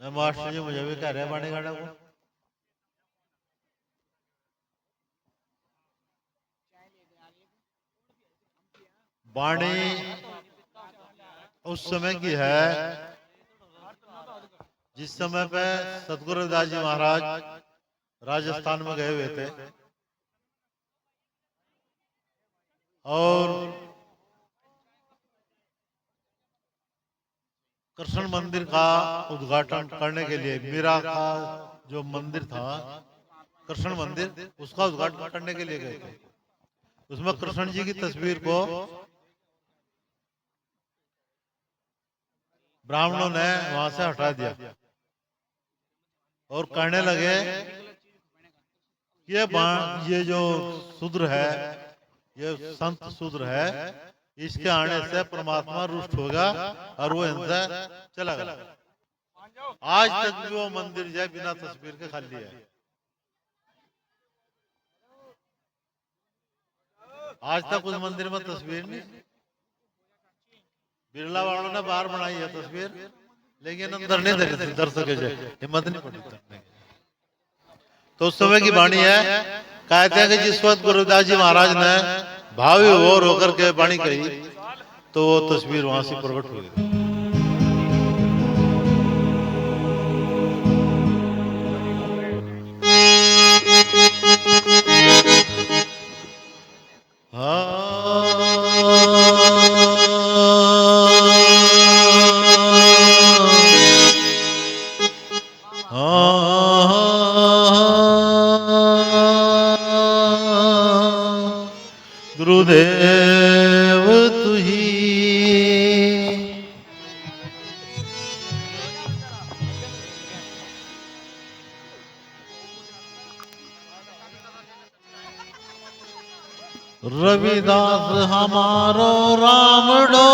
मैं मास्टर जी मुझे भी कह रहे हैं बाणी गाड़ा को। बाणी उस समय की है जिस समय पे सतगुरु रविदास जी महाराज राजस्थान में गए हुए थे और कृष्ण मंदिर का उद्घाटन करने के लिए मीरा का जो मंदिर था कृष्ण मंदिर उसका उद्घाटन करने के लिए गए थे। उसमें कृष्ण जी की तस्वीर को ब्राह्मणों ने वहां से हटा दिया और कहने लगे ये जो शूद्र है ये संत शूद्र है इसके आने से परमात्मा रुष्ट होगा और वो इनसे चला गया। आज तक भी वो मंदिर जो बिना तस्वीर के खाली है। आज तक उस मंदिर में तस्वीर नहीं। बिरला वालों ने बाहर बनाई है तस्वीर लेकिन अंदर नहीं धरी दर्शक हिम्मत नहीं पड़ी करने की। तो उस समय की वाणी है कहते हैं कि जिस वक्त गुरुदास जी महाराज ने भाव विभोर होकर के वाणी कही तो वो तस्वीर वहां से प्रकट हुई। गुरुदेव तुही रविदास हमारो रामडो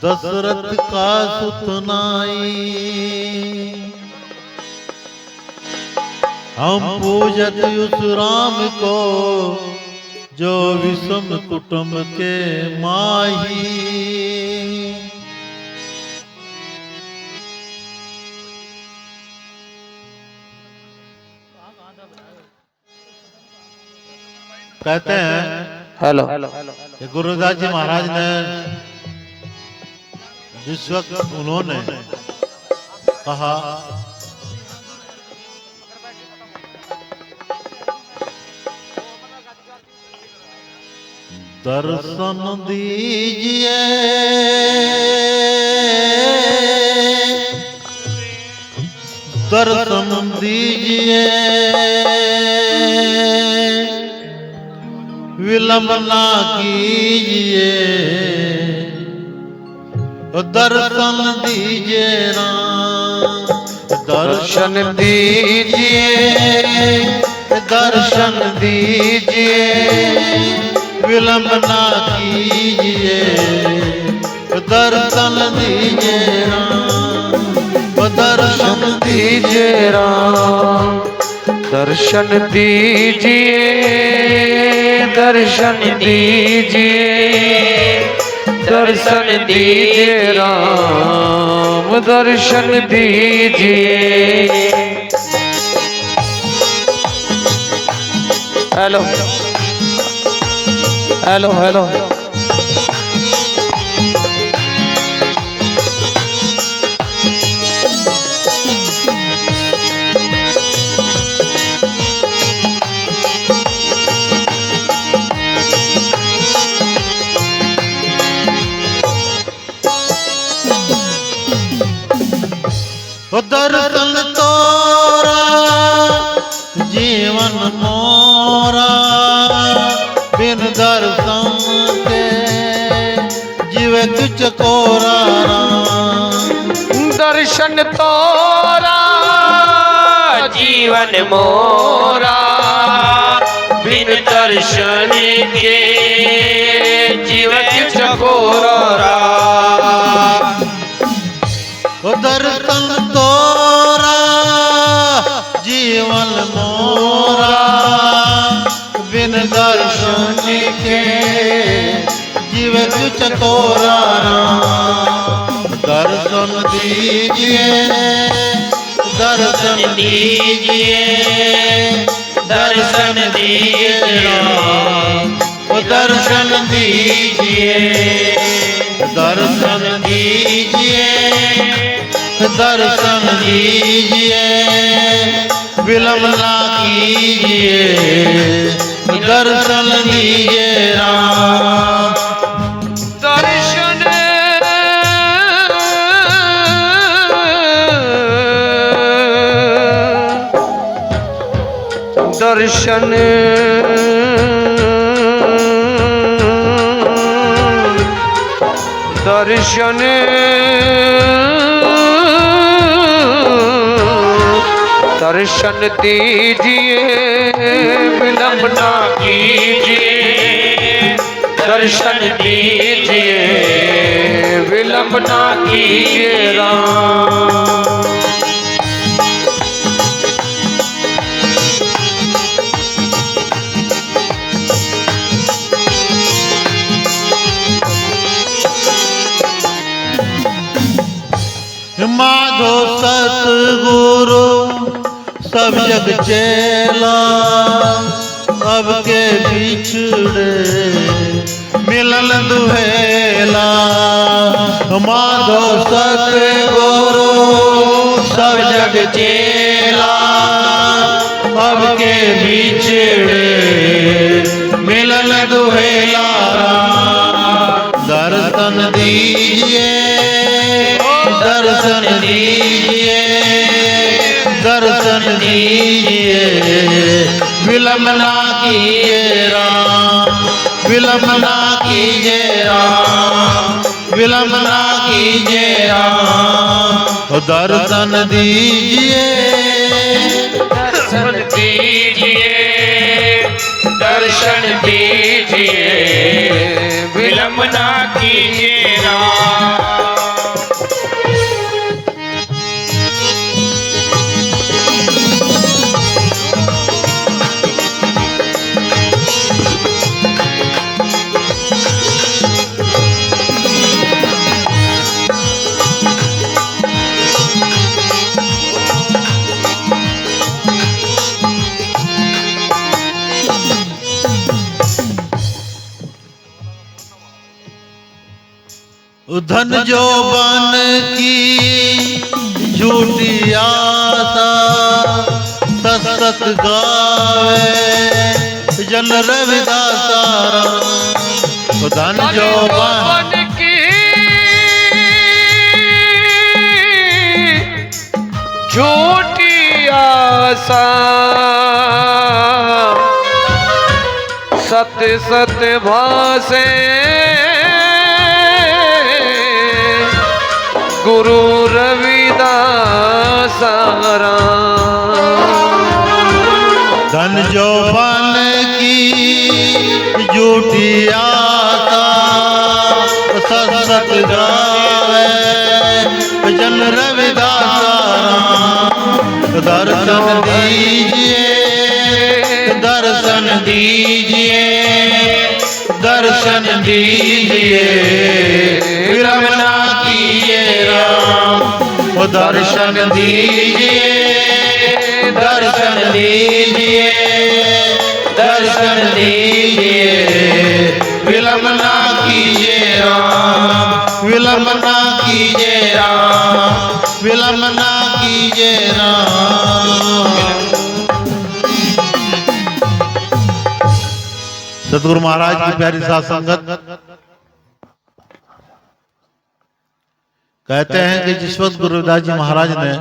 दशरथ का सुतनाई हम पूजत उस राम को जो विषम कुटुंब के माही। कहते हैं हेलो कि गुरुदास जी महाराज ने जिस वक्त उन्होंने कहा दर्शन दीजिए दर्शन दीजिए विलंब ना कीजिए दर्शन दीजिए राम दर्शन दीजिए दर्शन दीजिए विलंब ना कीजिए दर्शन दीजिए राम दर्शन दीजिए राम दर्शन दीजिए दर्शन दीजिए दर्शन दीजिए राम दर्शन दीजिए। हेलो हेलो हेलो दर्शन तोरा जीवन मोरा बिन दर्शन के जीव कुछ कोरा दर्शन तोरा जीवन मोरा बिन दर्शन के जीवन चकोरा दर्शन तोरा जीवन मोरा बिन दर्शन के जीव कुछ कोरा दीजिए, दर्शन दीजिए, दर्शन दीजिए, ओ दर्शन दीजिए, दर्शन दीजिए, दर्शन दीजिए, विलम्ब ना कीजिए, दर्शन दीजिए राम। दर्शन दर्शन दर्शन दर्शन दीजिए, विलम्ब ना कीजिए, दर्शन दीजिए, विलम्ब ना कीजिए राम। माधो सतगुरु सब जग चेला, अब के बिछड़े मिलन दुहेला। माधो सतगुरु सब जग चेला, अब के बिछड़े मिलन दुहेला। दर्शन दीजिए, दर्शन दीजिए, दर्शन दीजिए, विलम्ब ना कीजिए राम, विलम्ब ना कीजिए राम, विलम्ब ना कीजिए राम। दर्शन दीजिए, दर्शन दीजिए, दर्शन दीजिए, विलम्ब ना कीजिए राम। धन जो बन की झूठी आशा, सत सत गावे जन रविदास राम। धन जो बन की झूठी आशा, सत सत भासे गुरु रविदास राम। धन जो बन की झूठी आशा, सत सत गावे जन रविदास राम। दर्शन दीजिए, दर्शन दीजिए, दर्शन दीजिए, विलम्ब ना कीजिए राम। ओ दर्शन दीजिए, दर्शन दीजिए, दर्शन दीजिए, विलम्ब ना कीजिए राम, विलम्ब ना कीजिए राम, विलम्ब ना कीजिए राम। सतगुरु महाराज की प्यारी साथ संगत कहते हैं कि जिस वक्त गुरु रविदास जी महाराज ने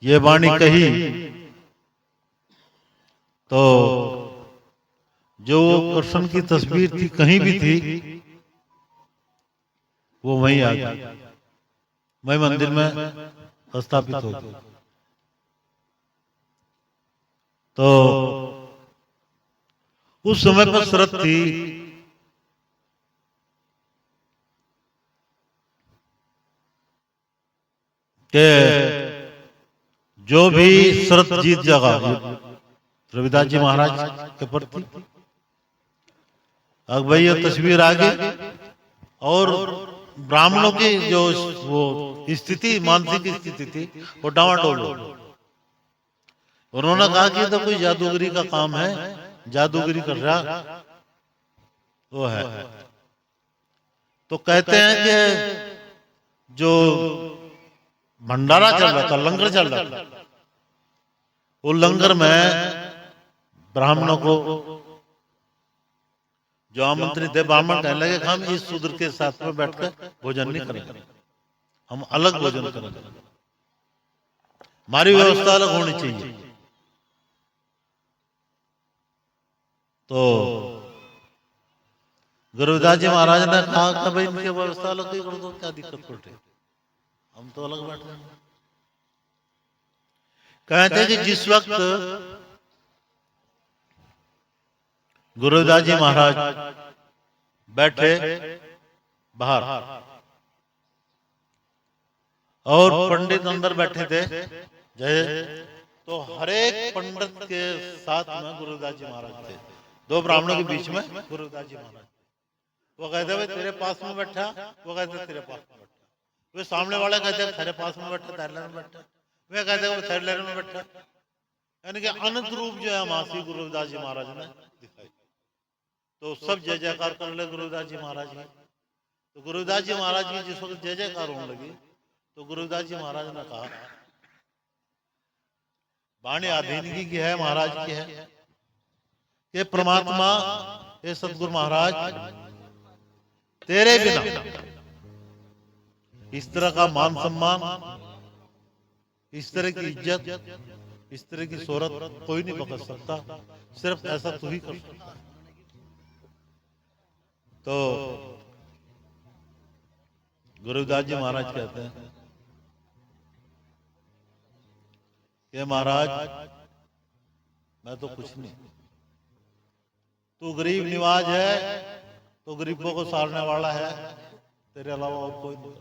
ये वाणी कही तो जो कृष्ण की तस्वीर थी कहीं भी थी वो वहीं आ गई, वही मंदिर में स्थापित हो गई। तो उस समय पर शर्त थी कि जो भी शर्त जीत जाएगा रविदास जी महाराज के प्रति। अब भाई ये तस्वीर आ गई और ब्राह्मणों की जो वो स्थिति, मानसिक स्थिति थी, वो डावाडोल हो गई। उन्होंने कहा कि ये तो कोई जादूगरी का काम है, जादूगरी कर रहा वो है। तो कहते हैं कि जो भंडारा चल रहा था, लंगर चल रहा था, वो लंगर में ब्राह्मणों को जो आमंत्रित थे, ब्राह्मण कहने लगे हम इस शूद्र के साथ में बैठकर भोजन नहीं करेंगे, हम अलग भोजन करेंगे, हमारी व्यवस्था अलग होनी चाहिए। तो गुरुदास जी महाराज ने कहा कि भाई इनकी व्यवस्था अलग ही कर दो, क्या दिक्कत पड़ती, हम तो अलग बैठ रहे हैं। कहते हैं कि जिस वक्त गुरुदास जी महाराज बैठे बाहर और पंडित अंदर बैठे थे जय, तो हर एक पंडित के साथ में गुरुदास जी महाराज थे। दो ब्राह्मणों के बीच में गुरुदास जी महाराज, वो कहते भाई तेरे पास में बैठा, वो कहते तेरे पास में बैठा, वे सामने वाले कहते तेरे पास में बैठा, थर्ड लाइन में बैठा, वे कहते वो थर्ड लाइन में बैठा। यानी कि अनंत रूप जो है मासी गुरुदास जी महाराज ने दिखाई। तो सब जय जयकार करने लगे गुरुदास जी महाराज की। तो गुरुदास जी महाराज की जिस वक्त जय जयकार होने लगी, तो गुरुदास जी महाराज ने कहा वाणी आधीनगी की है, महाराज की है, ये परमात्मा, ये सतगुरु महाराज, तेरे बिना इस तरह का मान सम्मान, इस तरह की इज्जत, इस तरह की शोहरत कोई नहीं पकड़ सकता, सिर्फ ऐसा तू ही कर सकता। तो गुरुदास जी महाराज कहते हैं कि महाराज मैं तो कुछ नहीं, तू गरीब निवाज है, तो गरीबों को सारने वाला है, तेरे अलावा और कोई नहीं।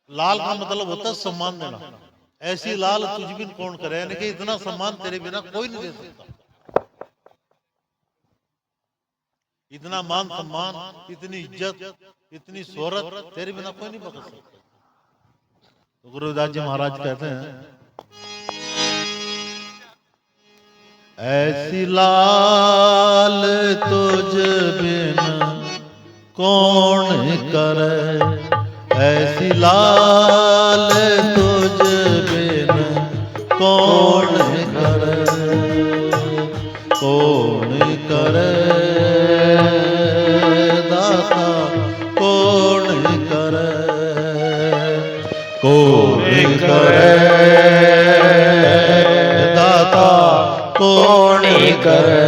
लाल का मतलब होता है सम्मान देना, ऐसी लाल तुझ बिन कौन करे, यानी कि इतना सम्मान तेरे बिना कोई नहीं दे सकता, इतना मान सम्मान, इतनी इज्जत, इतनी शोहरत तेरे बिना कोई नहीं पकड़ सकता। तो गुरुदास जी महाराज कहते हैं ऐसी लाल तुझ बिन कौन करे, ऐसी लाल तुझ बिन कौन करे, कौन करे दाता, कौन करे, कौन करे दाता, कौन करे,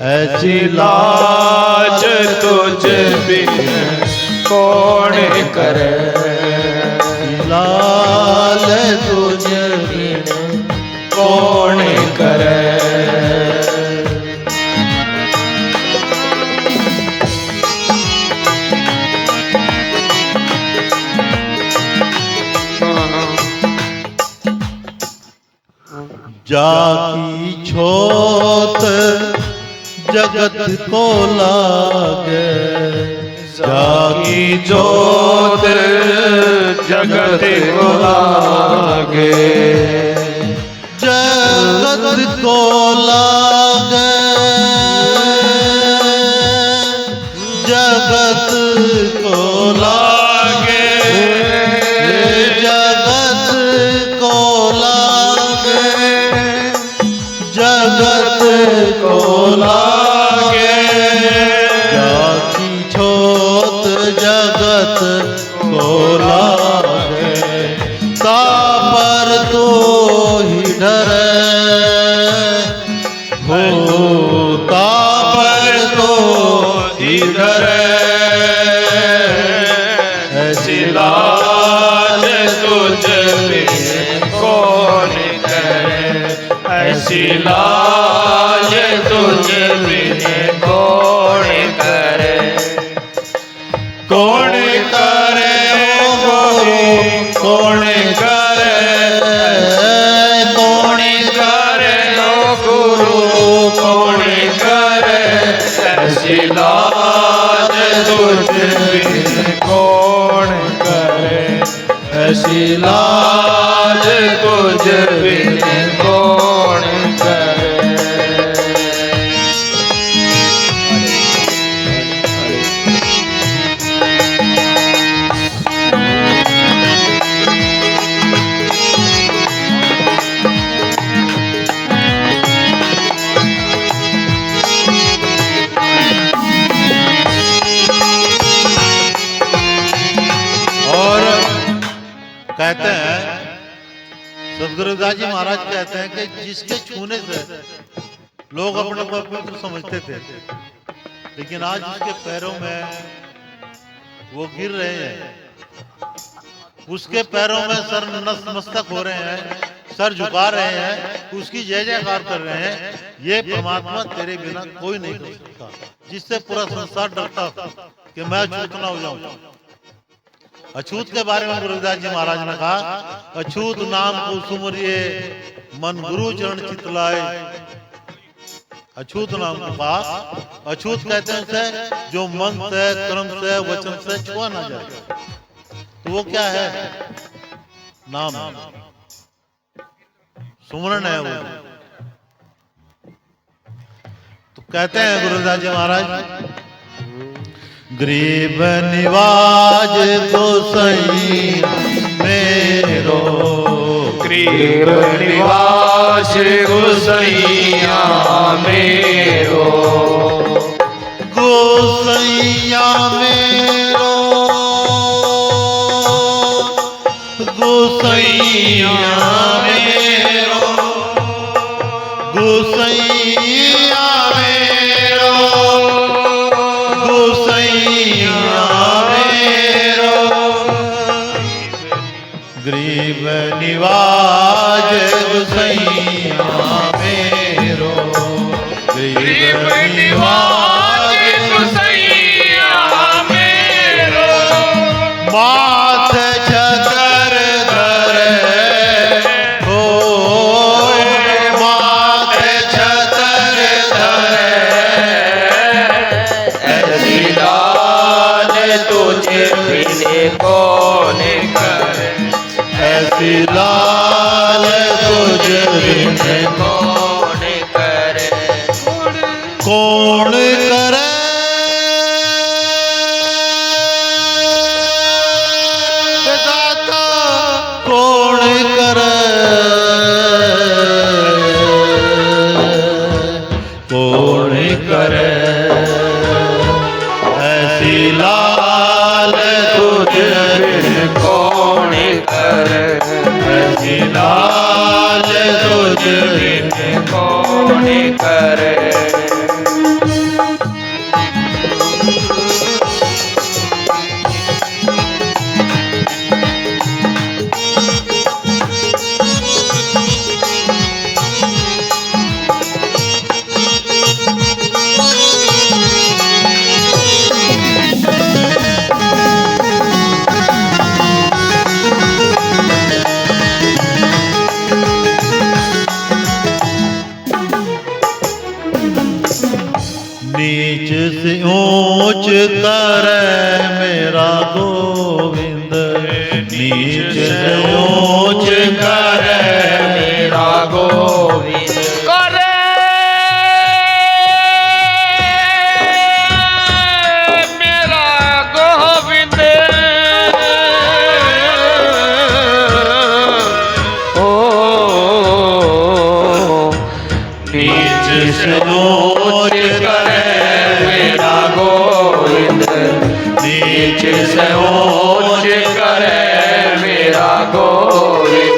ऐसी लाज तुझ बिन कौन करे, लाल तुझ बिन कौन करे। जाकी छोत जगत को लागे, जाकी जोत जगत को लागे, जगत को लागे, जगत को लागे, जगत को लागे, जगत को लागे, जाकी छोत जगत को लागे, तापर तो ही डरे हो, तापर तो ही डरे, ऐसी लाज तुझ बिन कौन करे, ऐसी लाज तुझ बिन कौन करे, कौन करे हो कौन करे, कौन करे हो गुरु, कौन करे, ऐसी लाज तुझ बिन कौन करे, ऐसी लाज तुझ बिन कौन करे। कहते हैं सदगुरुदास जी महाराज कहते हैं कि जिसके छूने से लोग अपने को पवित्र समझते थे, लेकिन आज उसके पैरों में वो गिर रहे हैं, उसके पैरों में सर नतमस्तक हो रहे हैं, सर झुका रहे हैं, उसकी जय जयकार कर रहे हैं। ये परमात्मा तेरे बिना कोई नहीं कर सकता, जिससे पूरा संसार डरता कि मैं अछूत ना हो जाऊं। अछूत के बारे में गुरुदास जी महाराज ने कहा, अछूत नाम को सुमरिए मन गुरु चरण चितलाए। अछूत नाम को कहा, अछूत कहते हैं उसे जो मन से, कर्म से, वचन से छुआ ना जाए। तो वो क्या है? नाम, सुमरन है वो। तो कहते हैं गुरुदास जी महाराज, गरीब निवाज गोसाई मेरो, गरीब निवास गोसैया मेरो, गोसैया मेरो, गोसैया मेरो, गोसैया मेरो, गोसैया मेरो, गरीब निवाज गोसैया मेरो, गरीब निवास गोसैया मेरो, माथे छतर धरे हो, माथे छतर धरे, ऐसी लाज तुझे बिन कौन करे, ऐसी लाल तुझ बिन कौन करे, कौन करे। दाता कौन करे, कौन करे, ऐसी लाल तुझ बिन कौन करे, ऐसी लाल तुझ बिन कौन करे। नीच से ऊंच करे मेरा गोविंद, नीच से ऊंच करे मेरा गोविंद करे, मेरा गोविंद ओ, नीच से ऊंच करे मेरा गोविंद, नीच से ऊंच करे मेरा गोविंद।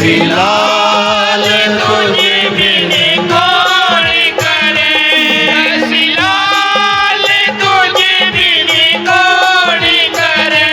ऐसी लाल तुझे बिन कौन करे, ऐसी लाल तुझे बिन कौन करे।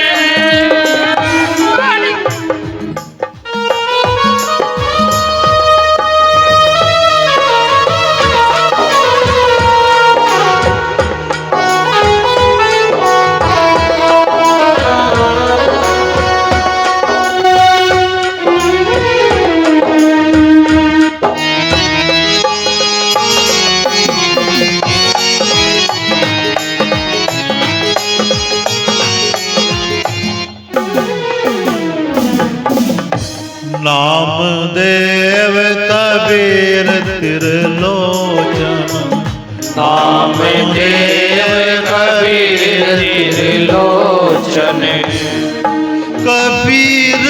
नाम देव कबीर त्रिलोचन, नाम देव कबीर त्रिलोचन, कबीर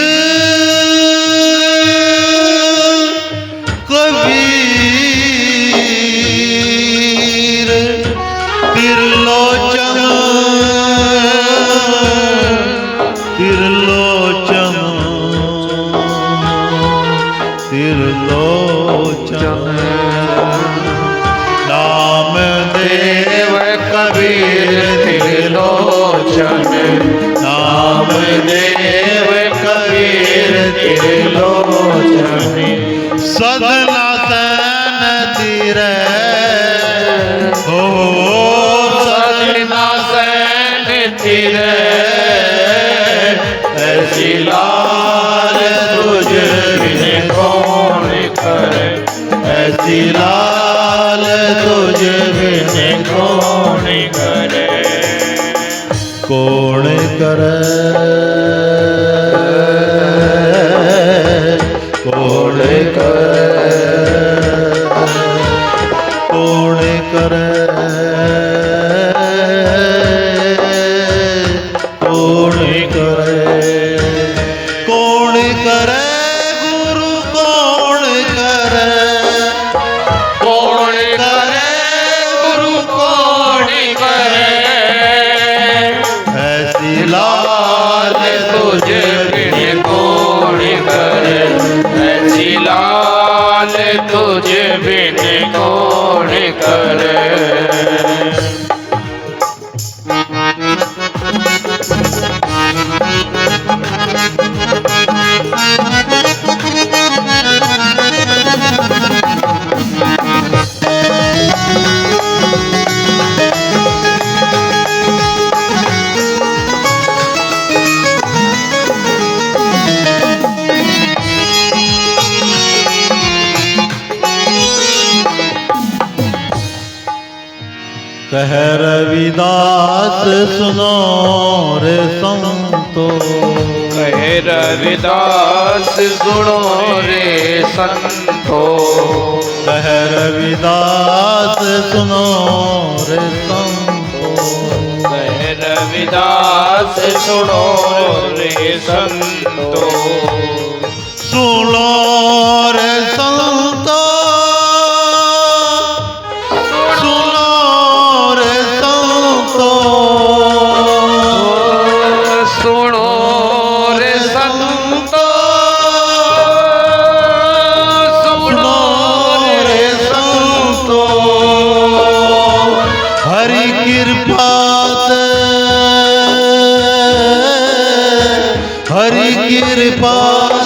कबीर त्रिलोचन, त्रिलोचन, त्रिलोचन। नाम देव कबीर त्रिलोचन, नाम देव कबीर त्रिलोचन। सदना सन तीरे हो, सजना सैन तिरे, ऐसी लाल तुझे बिन कौन करे, ऐसी लाल तुझे बिन कौन करे। कौन करे, कौन करे, कौन करे, कौन करे, कौन करे गुरु कौन करे, कौन करे गुरु कौन करे, ऐसी लाल तुझे बिन कौन करे, ऐसी लाल तुझे बिन कौन करे। कह रविदास सुनो रे संतो, कहे रविदास सुनो रे संतो, कह रविदास सुनो रे संतो, कहे रविदास सुनो रे संतो, सुनो रे संतो, सुनो रे संतो, सुनो रे संतो, सुनो रे संतो। हरि कृपा से, हरि कृपा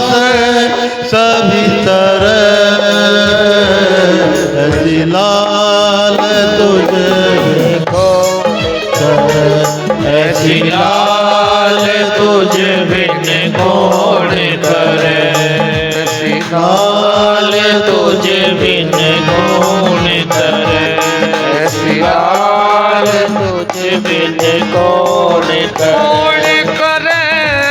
से सभी तरह ऐसी लाल तुझे ऐसी लाल तुझे बिन कौन करे, ऐसी लाल तुझे बिन कौन करे, ऐसी लाल तुझे बिन कौन करे, ऐसी लाल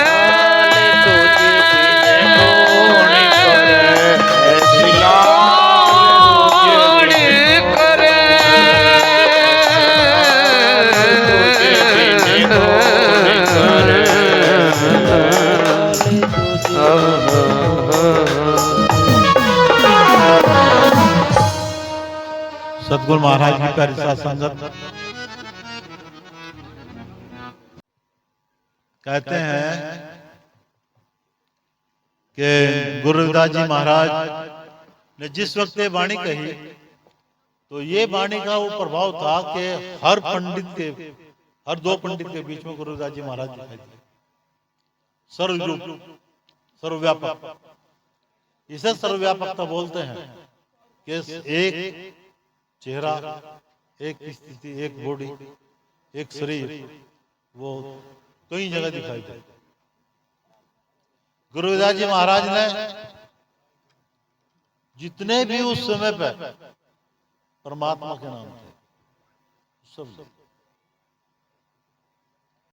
सतगुरु महाराज की प्यारी साथ संगत कहते हैं कि गुरु रविदास जी महाराज ने जिस वक्त ये वाणी कही, तो ये वाणी का वो प्रभाव था कि हर पंडित के, हर दो पंडित के बीच में गुरु रविदास जी महाराज दिखाई दिए। सर्वरूप, सर्वव्यापक, इसे सर्वव्यापकता बोलते हैं कि एक चेहरा, एक स्थिति, एक बॉडी, एक शरीर, वो कई जगह दिखाई दे। गुरु रविदास जी महाराज ने जितने भी उस समय पे परमात्मा के नाम थे, सब